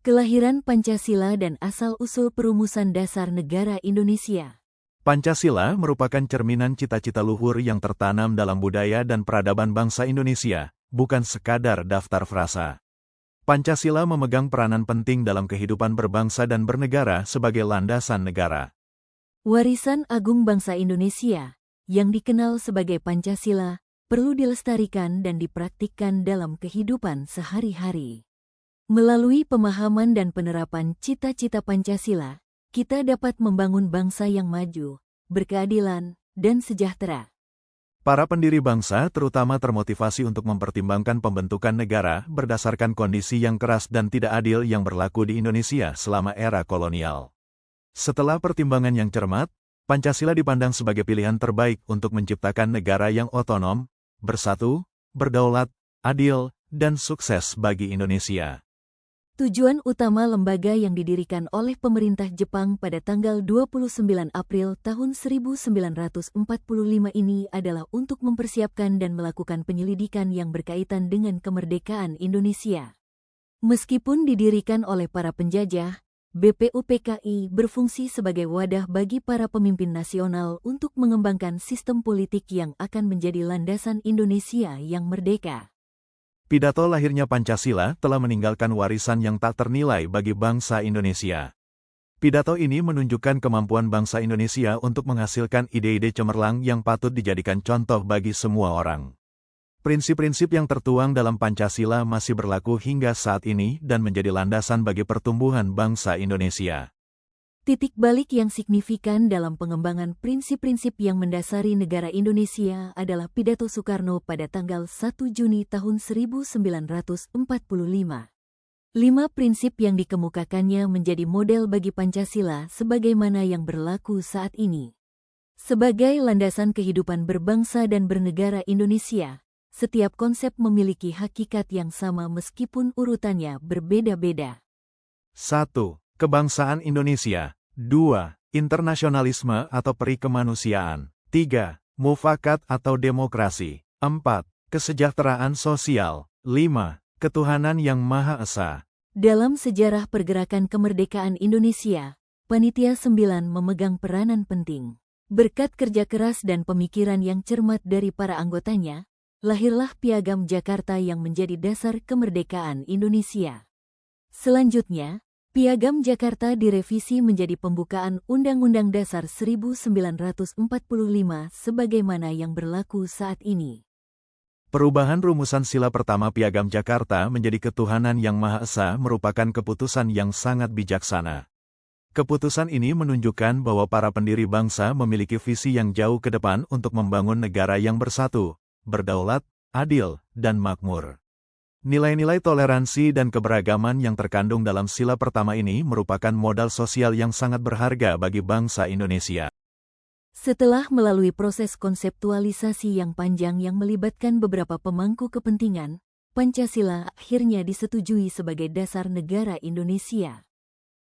Kelahiran Pancasila dan asal-usul perumusan dasar negara Indonesia. Pancasila merupakan cerminan cita-cita luhur yang tertanam dalam budaya dan peradaban bangsa Indonesia, bukan sekadar daftar frasa. Pancasila memegang peranan penting dalam kehidupan berbangsa dan bernegara sebagai landasan negara. Warisan agung bangsa Indonesia, yang dikenal sebagai Pancasila, perlu dilestarikan dan dipraktikkan dalam kehidupan sehari-hari. Melalui pemahaman dan penerapan cita-cita Pancasila, kita dapat membangun bangsa yang maju, berkeadilan, dan sejahtera. Para pendiri bangsa terutama termotivasi untuk mempertimbangkan pembentukan negara berdasarkan kondisi yang keras dan tidak adil yang berlaku di Indonesia selama era kolonial. Setelah pertimbangan yang cermat, Pancasila dipandang sebagai pilihan terbaik untuk menciptakan negara yang otonom, bersatu, berdaulat, adil, dan sukses bagi Indonesia. Tujuan utama lembaga yang didirikan oleh pemerintah Jepang pada tanggal 29 April tahun 1945 ini adalah untuk mempersiapkan dan melakukan penyelidikan yang berkaitan dengan kemerdekaan Indonesia. Meskipun didirikan oleh para penjajah, BPUPKI berfungsi sebagai wadah bagi para pemimpin nasional untuk mengembangkan sistem politik yang akan menjadi landasan Indonesia yang merdeka. Pidato lahirnya Pancasila telah meninggalkan warisan yang tak ternilai bagi bangsa Indonesia. Pidato ini menunjukkan kemampuan bangsa Indonesia untuk menghasilkan ide-ide cemerlang yang patut dijadikan contoh bagi semua orang. Prinsip-prinsip yang tertuang dalam Pancasila masih berlaku hingga saat ini dan menjadi landasan bagi pertumbuhan bangsa Indonesia. Titik balik yang signifikan dalam pengembangan prinsip-prinsip yang mendasari negara Indonesia adalah pidato Soekarno pada tanggal 1 Juni tahun 1945. 5 prinsip yang dikemukakannya menjadi model bagi Pancasila sebagaimana yang berlaku saat ini. Sebagai landasan kehidupan berbangsa dan bernegara Indonesia, setiap konsep memiliki hakikat yang sama meskipun urutannya berbeda-beda. 1. Kebangsaan Indonesia. 2. Internasionalisme atau perikemanusiaan. 3. Mufakat atau demokrasi. 4. Kesejahteraan sosial. 5. Ketuhanan yang Maha Esa. Dalam sejarah pergerakan kemerdekaan Indonesia, Panitia 9 memegang peranan penting. Berkat kerja keras dan pemikiran yang cermat dari para anggotanya, lahirlah Piagam Jakarta yang menjadi dasar kemerdekaan Indonesia. Selanjutnya, Piagam Jakarta direvisi menjadi pembukaan Undang-Undang Dasar 1945 sebagaimana yang berlaku saat ini. Perubahan rumusan sila pertama Piagam Jakarta menjadi Ketuhanan yang Maha Esa merupakan keputusan yang sangat bijaksana. Keputusan ini menunjukkan bahwa para pendiri bangsa memiliki visi yang jauh ke depan untuk membangun negara yang bersatu, berdaulat, adil, dan makmur. Nilai-nilai toleransi dan keberagaman yang terkandung dalam sila pertama ini merupakan modal sosial yang sangat berharga bagi bangsa Indonesia. Setelah melalui proses konseptualisasi yang panjang yang melibatkan beberapa pemangku kepentingan, Pancasila akhirnya disetujui sebagai dasar negara Indonesia.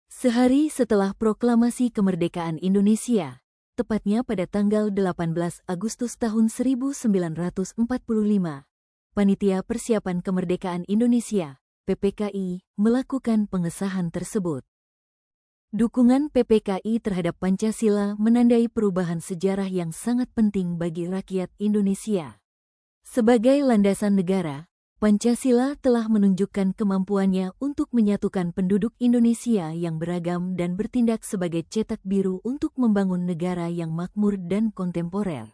Sehari setelah proklamasi kemerdekaan Indonesia, tepatnya pada tanggal 18 Agustus tahun 1945, Panitia Persiapan Kemerdekaan Indonesia, PPKI, melakukan pengesahan tersebut. Dukungan PPKI terhadap Pancasila menandai perubahan sejarah yang sangat penting bagi rakyat Indonesia. Sebagai landasan negara, Pancasila telah menunjukkan kemampuannya untuk menyatukan penduduk Indonesia yang beragam dan bertindak sebagai cetak biru untuk membangun negara yang makmur dan kontemporer.